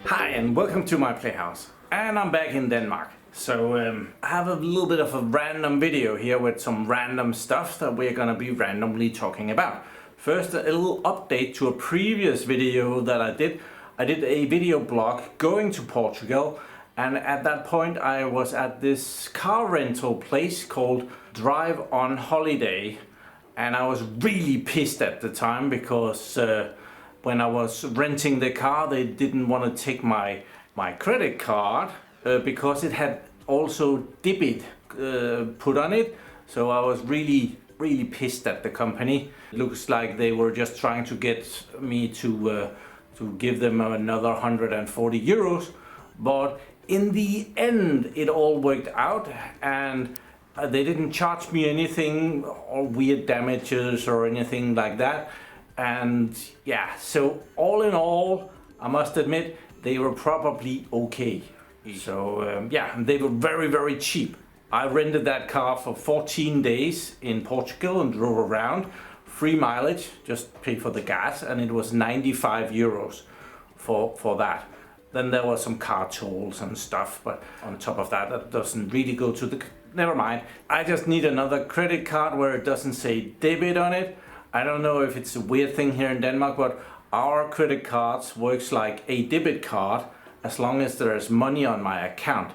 Hi and welcome to my playhouse, and I'm back in Denmark. So I have a little bit of a random video here with some random stuff that we're gonna be randomly talking about. First, a little update to a previous video that I did. I did a video blog going to Portugal, and at that point I was at this car rental place called Drive on Holiday, and I was really pissed at the time because when I was renting the car, they didn't want to take my credit card because it had also debit put on it. So I was really pissed at the company. It looks like they were just trying to get me to give them another 140 euros. But in the end, it all worked out, and they didn't charge me anything or weird damages or anything like that. And yeah, so all in all, I must admit they were probably okay. So yeah, they were very cheap. I rented that car for 14 days in Portugal and drove around, free mileage, just pay for the gas, and it was 95 euros for that. Then there was some car tolls and stuff, but on top of that, that doesn't really go to the... Never mind. I just need another credit card where it doesn't say debit on it. I don't know if it's a weird thing here in Denmark, but our credit cards works like a debit card as long as there is money on my account.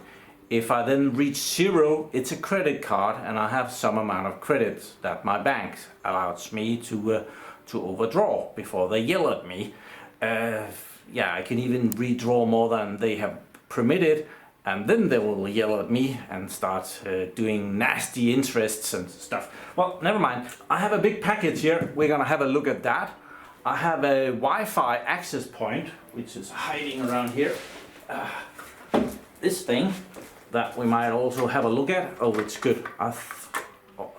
If I then reach zero, it's a credit card, and I have some amount of credit that my bank allows me to overdraw before they yell at me. Yeah, I can even redraw more than they have permitted, and then they will yell at me and start doing nasty interests and stuff. Well, never mind. I have a big package here. We're gonna have a look at that. I have a Wi-Fi access point, which is hiding around here. This thing that we might also have a look at. Oh, it's good. I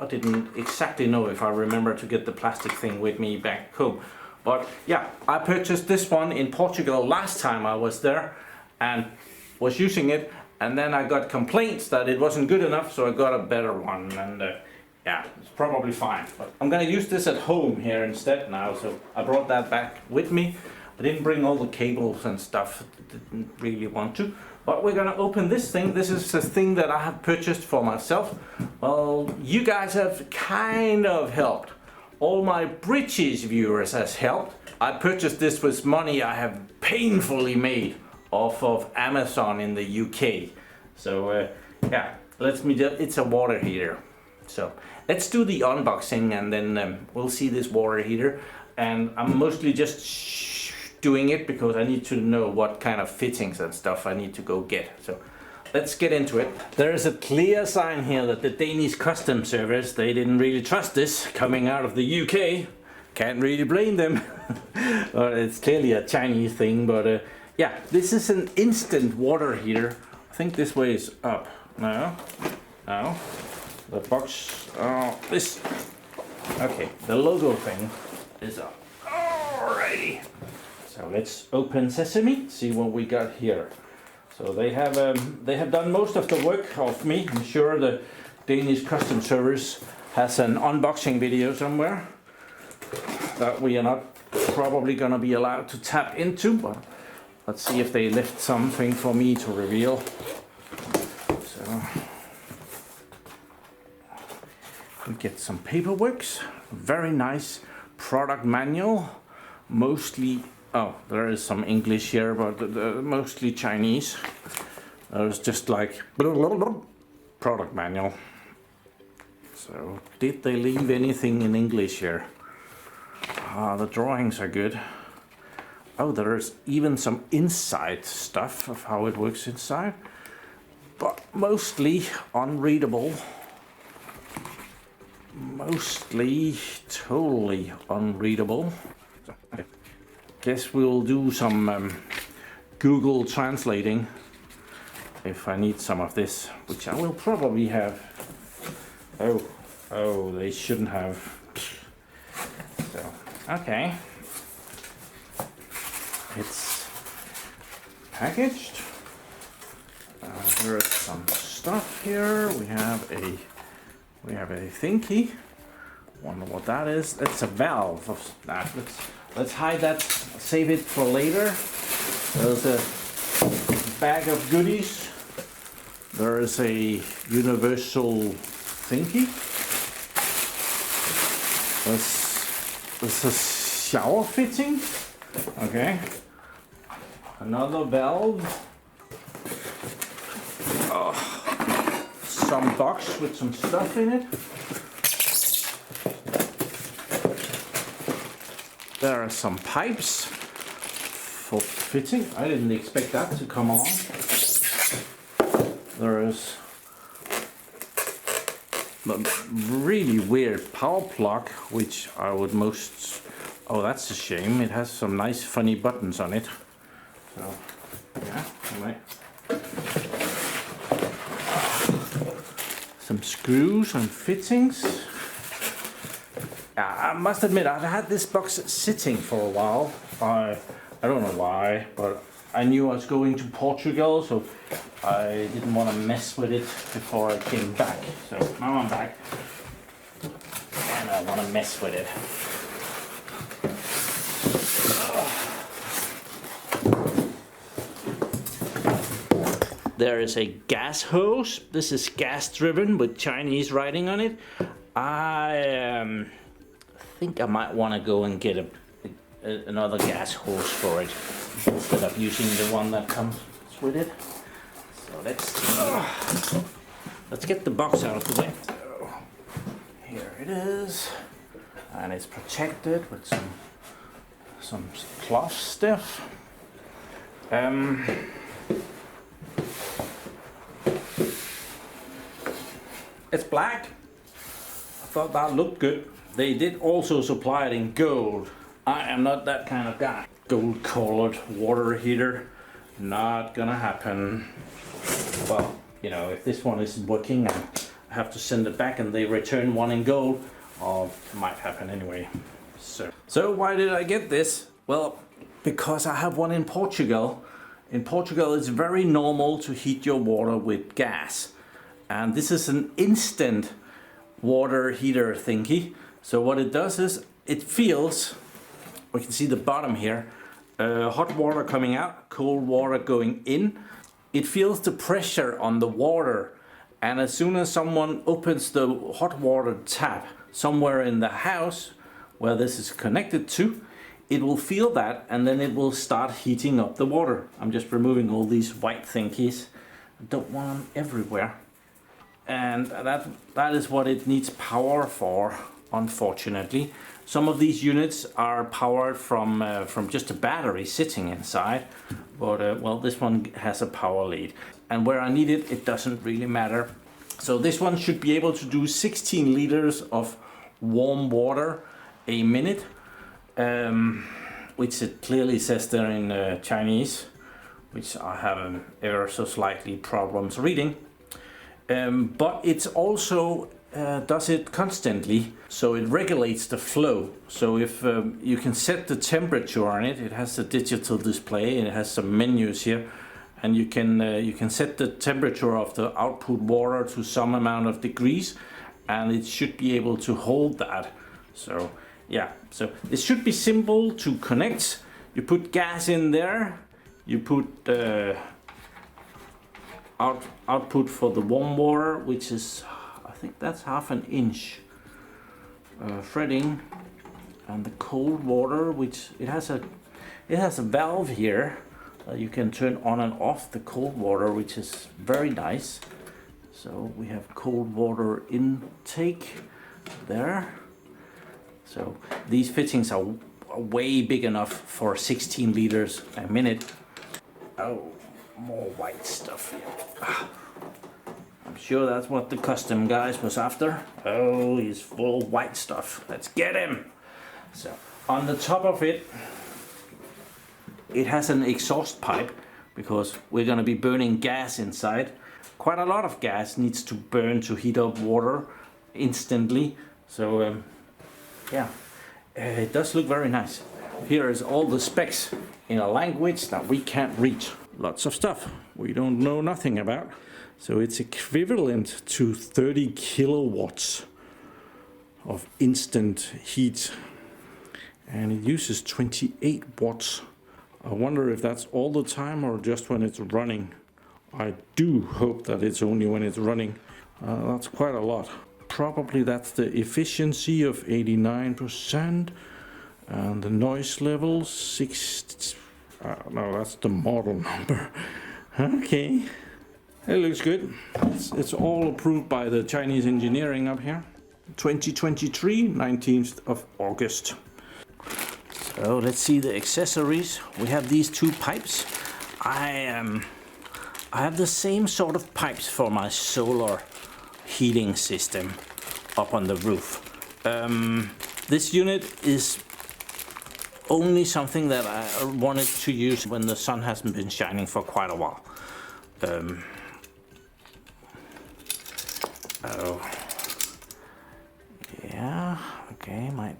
didn't exactly know if I remember to get the plastic thing with me back home. But yeah, I purchased this one in Portugal last time I was there and was using it, and then I got complaints that it wasn't good enough, so I got a better one, and yeah, it's probably fine. But I'm gonna use this at home here instead now, so I brought that back with me. I didn't bring all the cables and stuff, didn't really want to. But we're gonna open this thing. This is the thing that I have purchased for myself. Well, you guys have kind of helped. All my British viewers has helped. I purchased this with money I have painfully made off of Amazon in the UK. So yeah, it's a water heater. So let's do the unboxing, and then we'll see this water heater. And I'm mostly just doing it because I need to know what kind of fittings and stuff I need to go get. So let's get into it. There is a clear sign here that the Danish customs service, they didn't really trust this coming out of the UK. Can't really blame them. It's clearly a Chinese thing, but yeah, this is an instant water heater. I think this way is up. No. The box, this. Okay, the logo thing is up. Alrighty. So let's open Sesame, see what we got here. So they have done most of the work of me. I'm sure the Danish customs service has an unboxing video somewhere that we are not probably gonna be allowed to tap into, but let's see if they left something for me to reveal. So we get some paperwork, very nice product manual, mostly, oh, there is some English here, but mostly Chinese. There's just like product manual. So did they leave anything in English here? The drawings are good. Oh, there's even some inside stuff of how it works inside, but mostly unreadable. Mostly totally unreadable. So, okay. Guess we'll do some Google translating if I need some of this, which I will probably have. Oh, they shouldn't have. So, okay. It's packaged. There is some stuff here. We have a thingy Wonder what that is. It's a valve of that. Let's hide that, save it for later. There's a bag of goodies. There is a universal thingy. This is shower fitting. Okay. Another valve. Some box with some stuff in it. There are some pipes for fitting. I didn't expect that to come along. There is a really weird power plug, which I would most... Oh, that's a shame. It has some nice funny buttons on it. So, yeah, anyway. Some screws and fittings. I must admit, I've had this box sitting for a while. I don't know why, but I knew I was going to Portugal, so I didn't want to mess with it before I came back. So now I'm back, and I want to mess with it. There is a gas hose. This is gas driven with Chinese writing on it. I think I might want to go and get another gas hose for it instead of using the one that comes with it. So let's get the box out of the way. So, here it is, and it's protected with some cloth stuff. It's black. I thought that looked good. They did also supply it in gold. I am not that kind of guy. Gold colored water heater, not gonna happen. Well, you know, if this one isn't working and I have to send it back and they return one in gold, it might happen anyway. So why did I get this? Well, because I have one in Portugal. In Portugal, it's very normal to heat your water with gas. And this is an instant water heater thingy. So what it does is it feels, we can see the bottom here, hot water coming out, cold water going in. It feels the pressure on the water, and as soon as someone opens the hot water tap somewhere in the house where this is connected to, it will feel that, and then it will start heating up the water. I'm just removing all these white thingies. I don't want them everywhere. And that is what it needs power for, unfortunately. Some of these units are powered from just a battery sitting inside, but well, this one has a power lead. And where I need it, it doesn't really matter. So this one should be able to do 16 liters of warm water a minute, which it clearly says there in Chinese, which I have ever so slightly problems reading. But it's also does it constantly, so it regulates the flow. So if you can set the temperature on it, it has a digital display and it has some menus here, and you can set the temperature of the output water to some amount of degrees, and it should be able to hold that. So yeah, so this should be simple to connect. You put gas in there, you put output for the warm water, which is, I think that's 1/2 inch threading, and the cold water, which it has a valve here. You can turn on and off the cold water, which is very nice. So we have cold water intake there. So these fittings are way big enough for 16 liters a minute. Oh, more white stuff here. I'm sure that's what the custom guys was after. Oh, he's full of white stuff. Let's get him. So on the top of it, it has an exhaust pipe, because we're going to be burning gas inside. Quite a lot of gas needs to burn to heat up water instantly. So yeah, it does look very nice. Here is all the specs in a language that we can't read. Lots of stuff we don't know nothing about. So it's equivalent to 30 kilowatts of instant heat, and it uses 28 watts. I wonder if that's all the time or just when it's running. I do hope that it's only when it's running. That's quite a lot. Probably that's the efficiency of 89%, and the noise level 6. No, that's the model number. Okay, it looks good. It's all approved by the Chinese engineering up here. 2023, 19th of August. So let's see the accessories. We have these two pipes. I have the same sort of pipes for my solar heating system up on the roof. This unit is only something that I wanted to use when the sun hasn't been shining for quite a while. Oh, yeah, okay, might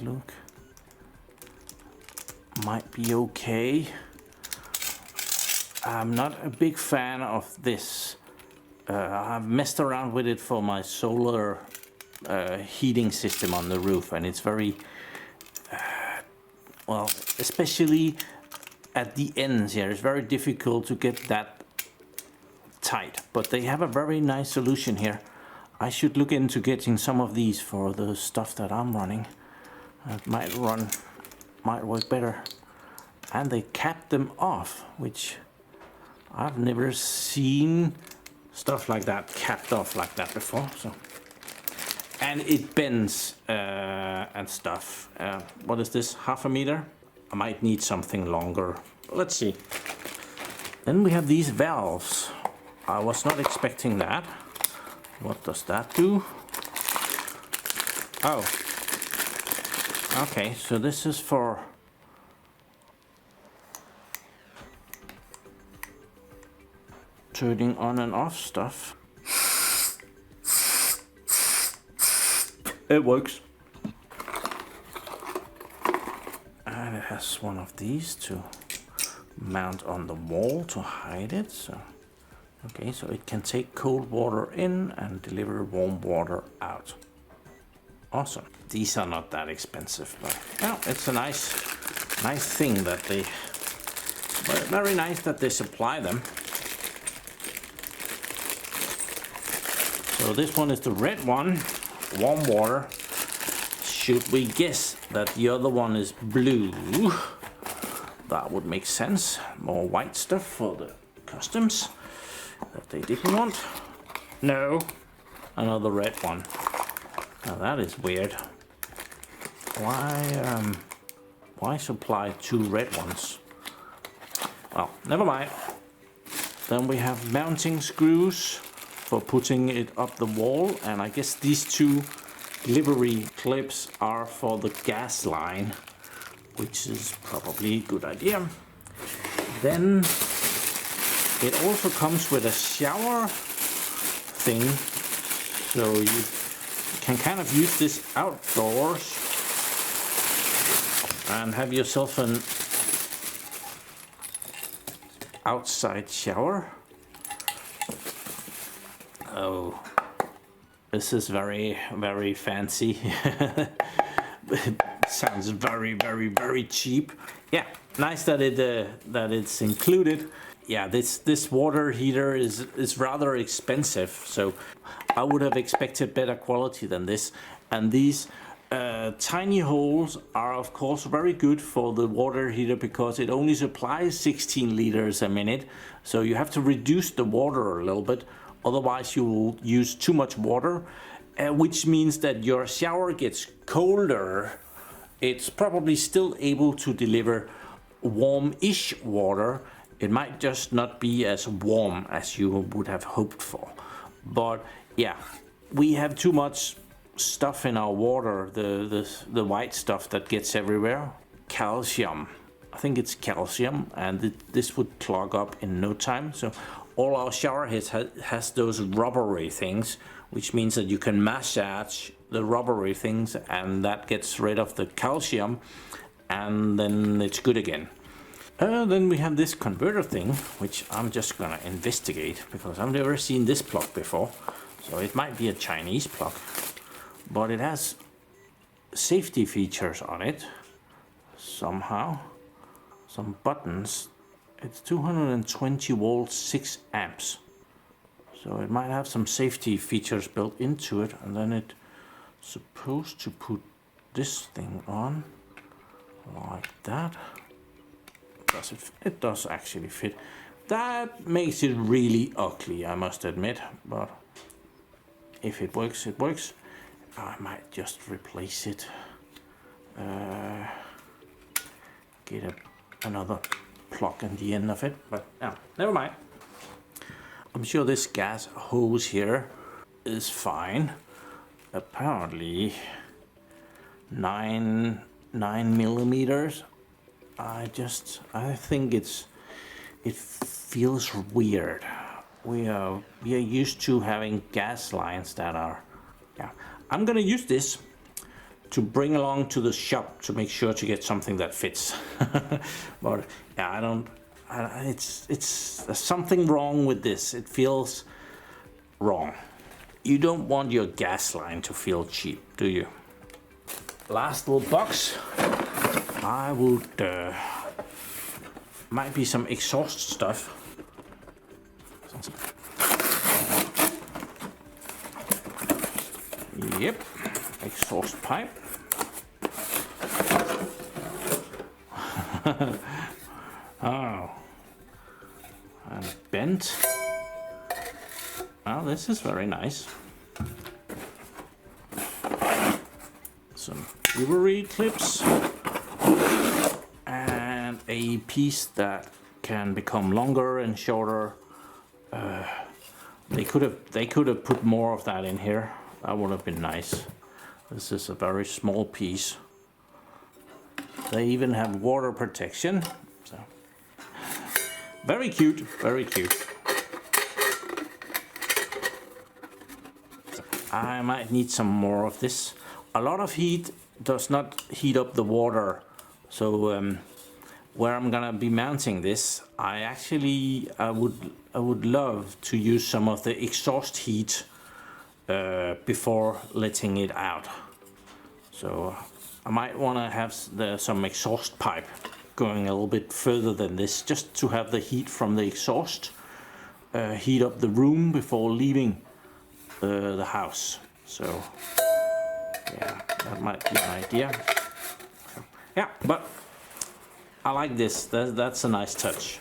be okay. I'm not a big fan of this. I've messed around with it for my solar heating system on the roof, and it's very well, especially at the ends here, it's very difficult to get that tight, but they have a very nice solution here. I should look into getting some of these for the stuff that I'm running. It might work better. And they cap them off, which I've never seen stuff like that capped off like that before. So, and it bends and stuff. What is this, 1/2 meter? I might need something longer. Let's see. Then we have these valves. I was not expecting that. What does that do? Oh, okay, so this is for turning on and off stuff. It works. And it has one of these to mount on the wall to hide it. So, okay, so it can take cold water in and deliver warm water out. Awesome. These are not that expensive, but well, it's a nice thing that they, very nice that they supply them. So this one is the red one, warm water. Should we guess that the other one is blue? That would make sense. More white stuff for the customs that they didn't want. No, another red one. Now that is weird. Why supply two red ones? Well, never mind. Then we have mounting screws for putting it up the wall, and I guess these two delivery clips are for the gas line, which is probably a good idea. Then it also comes with a shower thing, so you can kind of use this outdoors and have yourself an outside shower. Oh, this is very, very fancy. It sounds very, very, very cheap. Yeah, nice that it's included. Yeah, this water heater is rather expensive, so I would have expected better quality than this. And these tiny holes are of course very good for the water heater because it only supplies 16 liters a minute, so you have to reduce the water a little bit. Otherwise you will use too much water, which means that your shower gets colder. It's probably still able to deliver warm-ish water. It might just not be as warm as you would have hoped for. But yeah, we have too much stuff in our water, the white stuff that gets everywhere. Calcium. I think it's calcium, and this would clog up in no time. So all our shower heads has those rubbery things, which means that you can massage the rubbery things and that gets rid of the calcium, and then it's good again. Then we have this converter thing, which I'm just gonna investigate because I've never seen this plug before. So it might be a Chinese plug, but it has safety features on it somehow. Some buttons. It's 220 volts, 6 amps. So it might have some safety features built into it, and then it's supposed to put this thing on like that. Does it? It does actually fit. That makes it really ugly, I must admit, but if it works, it works. I might just replace it. Get another plug in the end of it, but no, never mind. I'm sure this gas hose here is fine. Apparently 9 millimeters. I think it feels weird. We are used to having gas lines that are, yeah. I'm gonna use this to bring along to the shop to make sure to get something that fits. But yeah, there's something wrong with this. It feels wrong. You don't want your gas line to feel cheap, do you? Last little box. I would, might be some exhaust stuff. Yep, exhaust pipe. Oh, and bent. Well, this is very nice. Some jewelry clips and a piece that can become longer and shorter. They could have put more of that in here. That would have been nice. This is a very small piece. They even have water protection. So very cute, very cute. I might need some more of this. A lot of heat does not heat up the water. So where I'm gonna be mounting this, I would love to use some of the exhaust heat before letting it out. So I might want to have some exhaust pipe going a little bit further than this, just to have the heat from the exhaust heat up the room before leaving the house. So yeah, that might be an idea. Yeah, but I like this. That's a nice touch.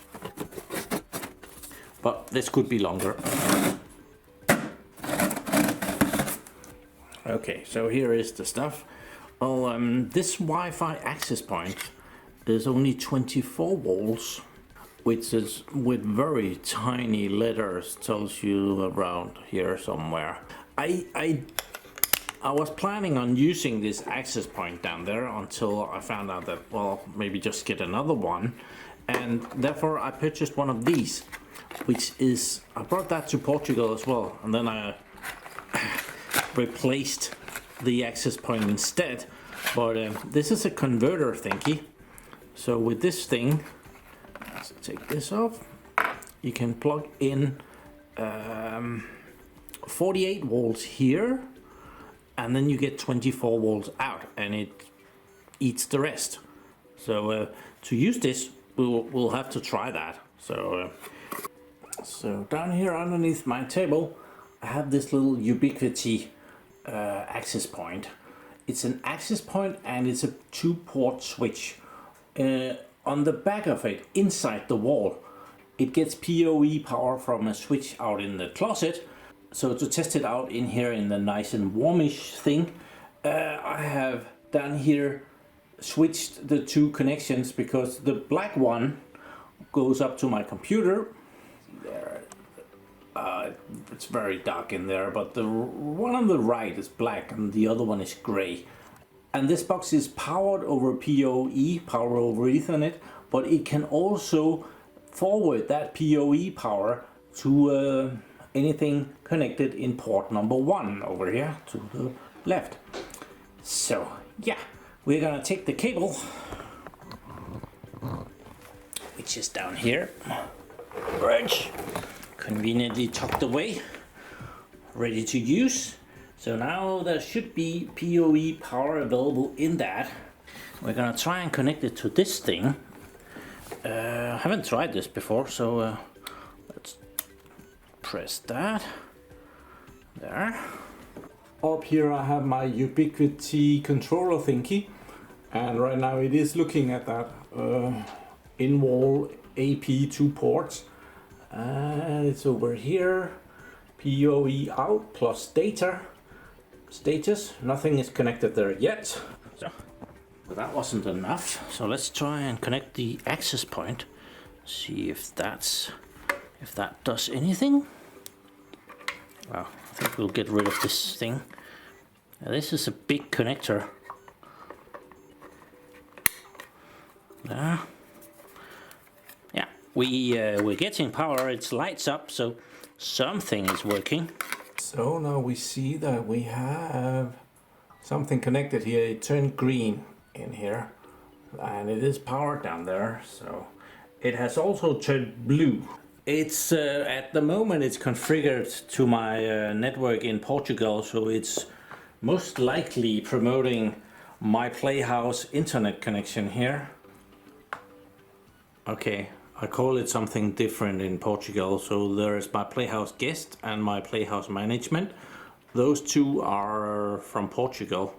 But this could be longer. Okay, so here is the stuff. Oh, this Wi-Fi access point is only 24 volts, which is with very tiny letters, tells you around here somewhere. I was planning on using this access point down there until I found out that, well, maybe just get another one, and therefore I purchased one of these, which is, I brought that to Portugal as well, and then I replaced the access point instead. But this is a converter thingy. So with this thing, let's take this off, you can plug in 48 volts here, and then you get 24 volts out, and it eats the rest. So to use this, we'll have to try that. So down here underneath my table, I have this little Ubiquiti access point. It's an access point and it's a 2-port switch. On the back of it, inside the wall, it gets PoE power from a switch out in the closet. So to test it out in here in the nice and warmish thing, I have down here switched the two connections, because the black one goes up to my computer. There, it's very dark in there, but the one on the right is black and the other one is gray. And this box is powered over PoE, power over Ethernet, but it can also forward that PoE power to anything connected in port number 1 over here to the left. So yeah, we're gonna take the cable, which is down here, conveniently tucked away, ready to use. So now there should be PoE power available in that. We're gonna try and connect it to this thing. I haven't tried this before, so let's press that. There. Up here I have my Ubiquiti controller thingy, and right now it is looking at that in-wall AP2 ports. It's over here, PoE out plus data status. Nothing is connected there yet. So, but that wasn't enough. So let's try and connect the access point. See if that does anything. Well, I think we'll get rid of this thing. Now, this is a big connector. There. Yeah, we're getting power. It lights up, so something is working. So now we see that we have something connected here. It turned green in here, and it is powered down there. So it has also turned blue. It's at the moment it's configured to my network in Portugal, so it's most likely promoting my PlayHouse internet connection here. Okay, I call it something different in Portugal. So there is my PlayHouse guest and my PlayHouse management. Those two are from Portugal.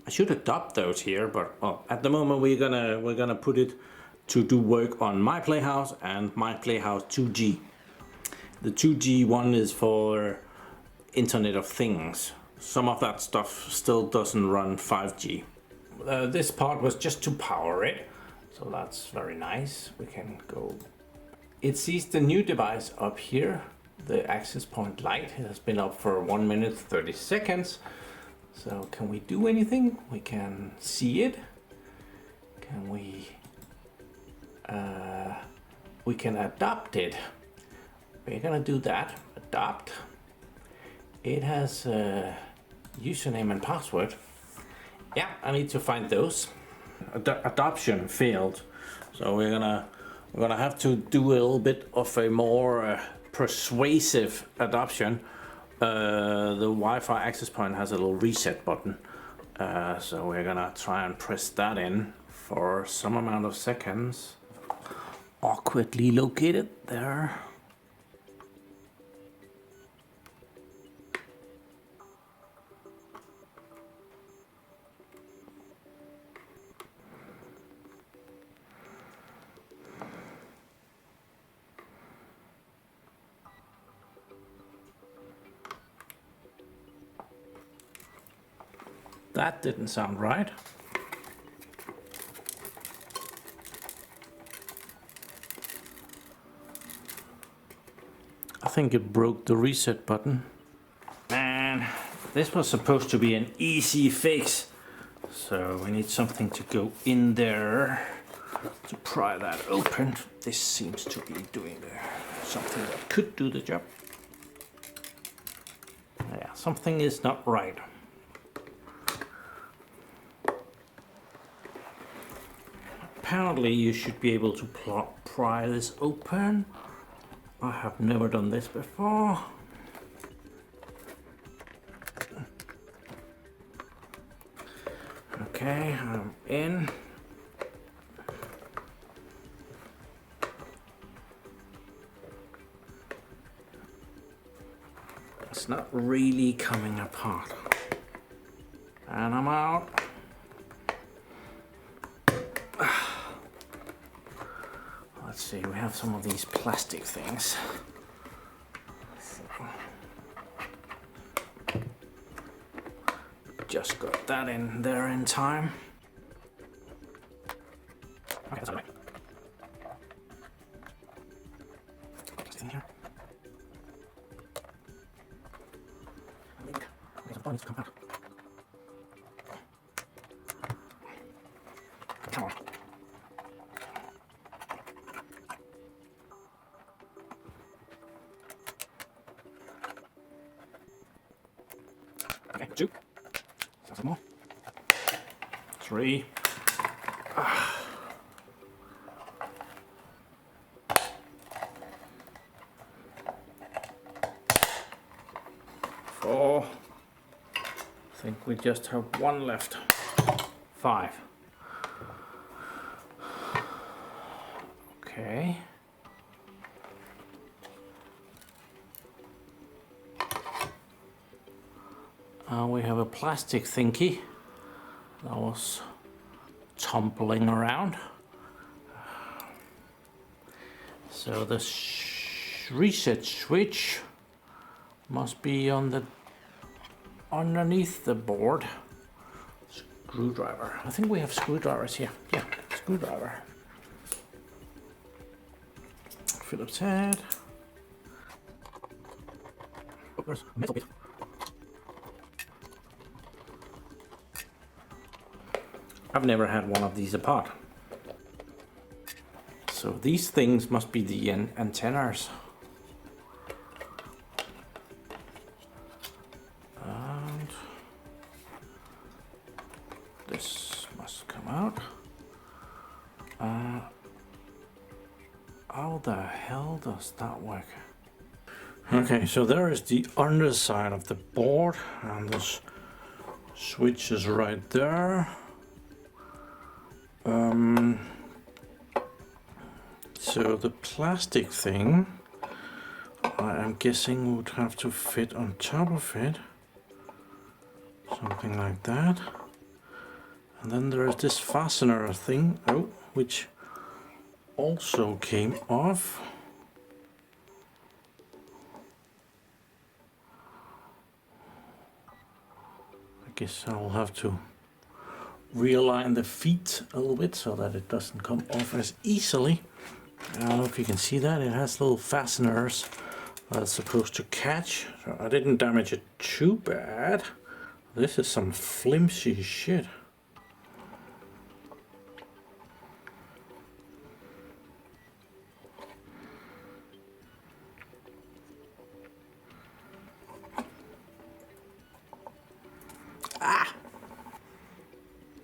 I should adopt those here, but well, at the moment we're gonna put it to do work on my PlayHouse and my PlayHouse 2G. The 2G one is for Internet of Things. Some of that stuff still doesn't run 5G. This part was just to power it, so that's very nice. We can go. It sees the new device up here, the access point light. It has been up for 1 minute 30 seconds. So can we do anything? We can see it. Can we can adopt it. We're gonna do that. Adopt. It has a username and password. Yeah, I need to find those. Adoption failed, so we're gonna have to do a little bit of a more persuasive adoption. The Wi-Fi access point has a little reset button, so we're gonna try and press that in for some amount of seconds. Awkwardly located there. That didn't sound right. I think it broke the reset button. Man, this was supposed to be an easy fix. So we need something to go in there to pry that open. This seems to be doing something that could do the job. Yeah, something is not right. Apparently you should be able to pry this open. I have never done this before. Okay, I'm in. It's not really coming apart. And I'm out. Let's see, we have some of these plastic things. So, just got that in there in time. Okay, that's all right. Just in here. Okay, some bodies come out. Come on. Okay, 2. Some more. 3. 4. think we just have one left. 5. Okay. We have a plastic thingy that was tumbling around. So the reset switch must be on the underneath the board. Screwdriver. I think we have screwdrivers here. Yeah, screwdriver. Phillips head. Oh, there's a metal bit. I've never had one of these apart. So these things must be the antennas. And this must come out. How the hell does that work? Okay, so there is the underside of the board, and this switch is right there. So the plastic thing, I am guessing, would have to fit on top of it. Something like that. And then there is this fastener thing, which also came off. I guess I'll have to realign the feet a little bit so that it doesn't come off as easily. I don't know if you can see that. It has little fasteners that it's supposed to catch. So I didn't damage it too bad. This is some flimsy shit.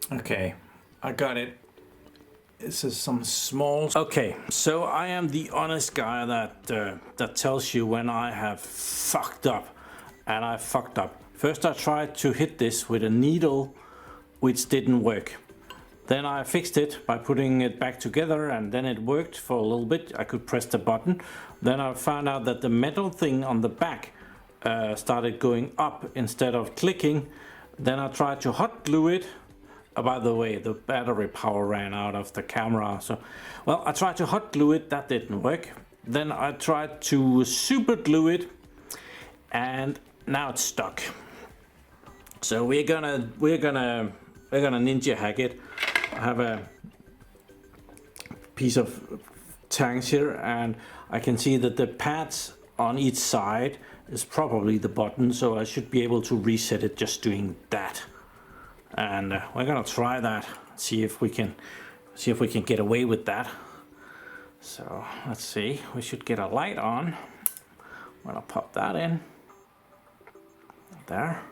Okay, I got it. This is some small... Okay, so I am the honest guy that tells you when I have fucked up. And I fucked up. First I tried to hit this with a needle, which didn't work. Then I fixed it by putting it back together, and then it worked for a little bit. I could press the button. Then I found out that the metal thing on the back started going up instead of clicking. Then I tried to hot glue it. By the way, the battery power ran out of the camera, so well, I tried to hot glue it, that didn't work. Then I tried to super glue it, and now it's stuck. So we're gonna ninja hack it. I have a piece of tanks here, and I can see that the pads on each side is probably the button, so I should be able to reset it just doing that. And we're gonna try that, see if we can get away with that. So let's see, we should get a light on. I'm gonna pop that in there,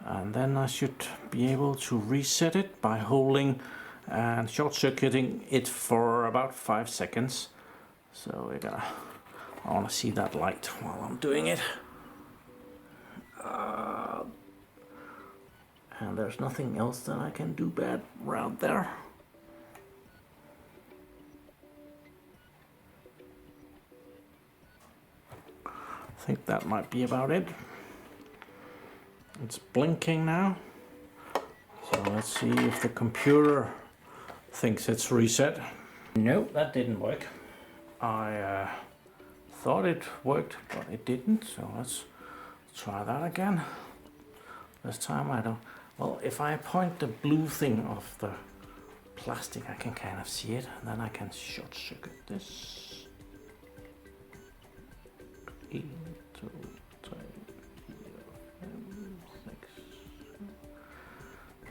and then I should be able to reset it by holding and short-circuiting it for about 5 seconds. So I want to see that light while I'm doing it. And there's nothing else that I can do bad around there. I think that might be about it. It's blinking now. So let's see if the computer thinks it's reset. Nope, that didn't work. I thought it worked, but it didn't. So let's try that again. This time I don't... Well, if I point the blue thing off the plastic, I can kind of see it, and then I can short circuit this. 1, 2, 3, 4, 5, 6.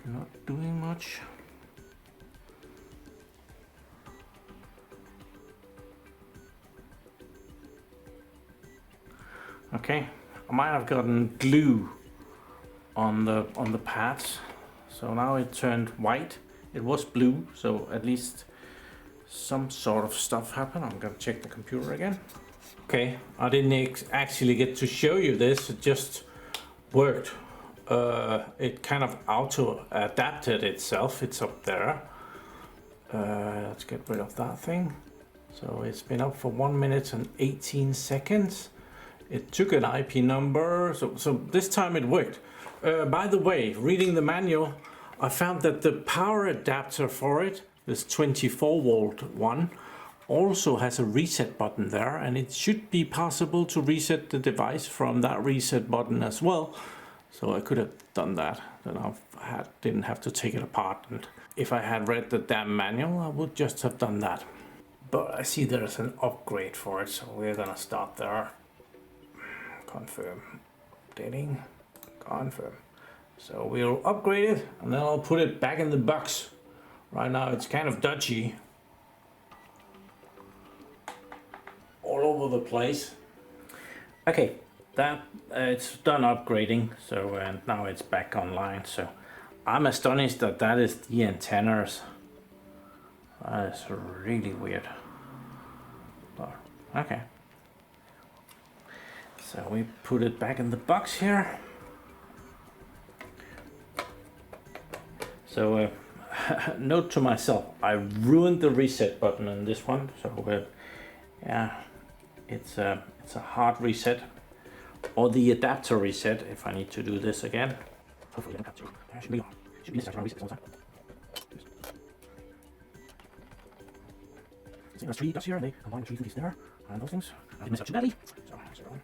Not doing much. Okay, I might have gotten glue on the pads, so now it turned white. It was blue, so at least some sort of stuff happened. I'm gonna check the computer again. Okay, I didn't actually get to show you this, it just worked it kind of auto adapted itself. It's up there. Let's get rid of that thing. So it's been up for 1 minute and 18 seconds. It took an IP number, so this time it worked. By the way, reading the manual, I found that the power adapter for it, this 24 volt one, also has a reset button there, and it should be possible to reset the device from that reset button as well. So I could have done that, then I didn't have to take it apart, and if I had read the damn manual I would just have done that. But I see there's an upgrade for it, so we're gonna start there. Confirm, updating, confirm. So we'll upgrade it and then I'll put it back in the box. Right now it's kind of dodgy, all over the place. Okay, that it's done upgrading, so and now it's back online. So I'm astonished that that is the antennas. That is really weird. But, okay. So we put it back in the box here. So note to myself, I ruined the reset button on this one. So yeah, it's a hard reset, or the adapter reset if I need to do this again. Hopefully I don't have to. Should be necessary to reset all the time. So there's 3 dots here, and they combine the 3 things there, and those things. I didn't mess up too badly. So 0.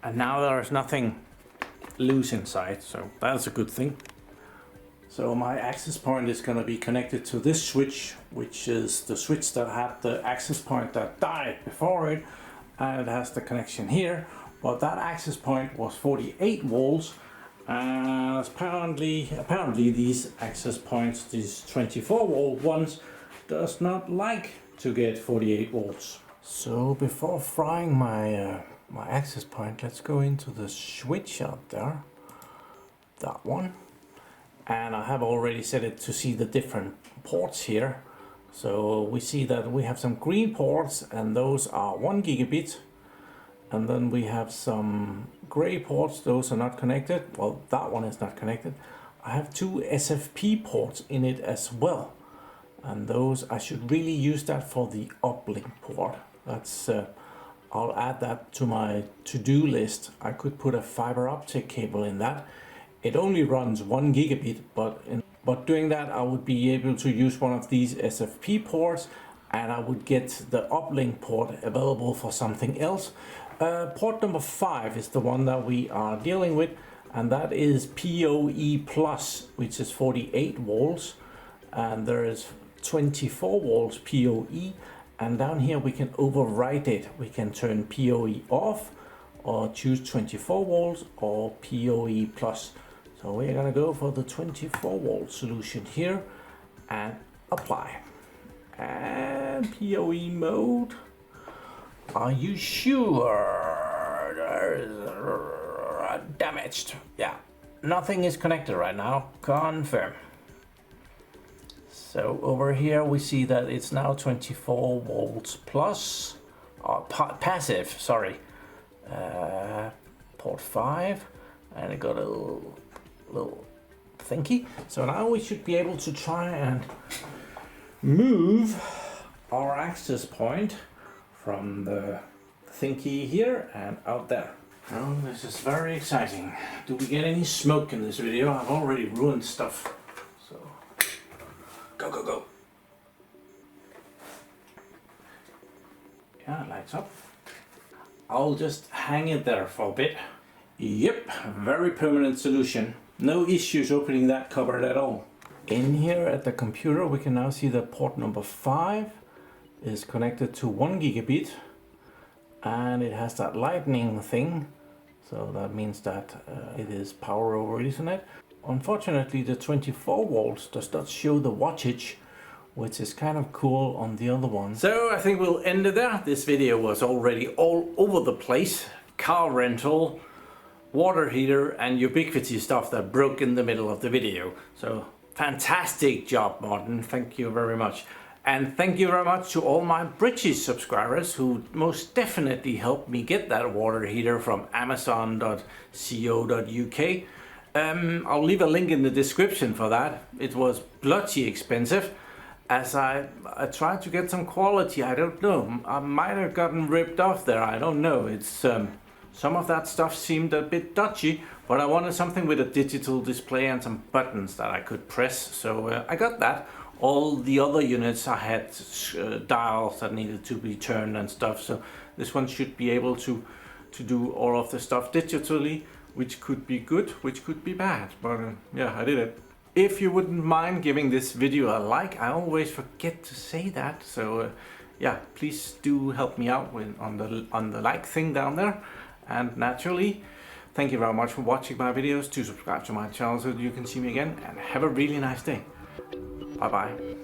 And now there's nothing loose inside, so that's a good thing. So my access point is going to be connected to this switch, which is the switch that had the access point that died before it, and it has the connection here. But that access point was 48 volts, and apparently these access points, these 24 volt ones, does not like to get 48 volts. So before frying my access point, let's go into the switch out there, that one, and I have already set it to see the different ports here. So we see that we have some green ports, and those are 1 gigabit, and then we have some gray ports, those are not connected. Well, that one is not connected. I have 2 SFP ports in it as well, and those I should really use that for the uplink port. That's I'll add that to my to-do list. I could put a fiber optic cable in that. It only runs 1 gigabit, but doing that I would be able to use one of these SFP ports, and I would get the uplink port available for something else. Port number 5 is the one that we are dealing with, and that is PoE plus, which is 48 volts, and there is 24 volts PoE. And down here we can override it. We can turn PoE off, or choose 24 volts or PoE plus. So we're gonna go for the 24 volt solution here and apply. And PoE mode. Are you sure? There's damaged. Yeah, nothing is connected right now. Confirm. So over here we see that it's now 24 volts plus, passive, sorry, port 5, and it got a little thingy. So now we should be able to try and move our access point from the thingy here and out there. Oh, this is very exciting. Do we get any smoke in this video? I've already ruined stuff. So go, go, go. Yeah, it lights up. I'll just hang it there for a bit. Yep, very permanent solution. No issues opening that cupboard at all. In here at the computer we can now see that port number 5 is connected to 1 gigabit, and it has that lightning thing, so that means that it is power over Ethernet. Unfortunately the 24 volts does not show the wattage, which is kind of cool on the other one. So I think we'll end it there. This video was already all over the place. Car rental, water heater and Ubiquiti stuff that broke in the middle of the video. So fantastic job, Martin, thank you very much. And thank you very much to all my British subscribers who most definitely helped me get that water heater from amazon.co.uk. I'll leave a link in the description for that. It was bloody expensive, as I tried to get some quality. I don't know, I might have gotten ripped off there, I don't know. It's some of that stuff seemed a bit dodgy, but I wanted something with a digital display and some buttons that I could press, so I got that. All the other units I had dials that needed to be turned and stuff, so this one should be able to do all of the stuff digitally, which could be good, which could be bad, but yeah, I did it. If you wouldn't mind giving this video a like, I always forget to say that, so yeah, please do help me out with on the like thing down there. And naturally, thank you very much for watching my videos. Do subscribe to my channel so that you can see me again, and have a really nice day. Bye bye.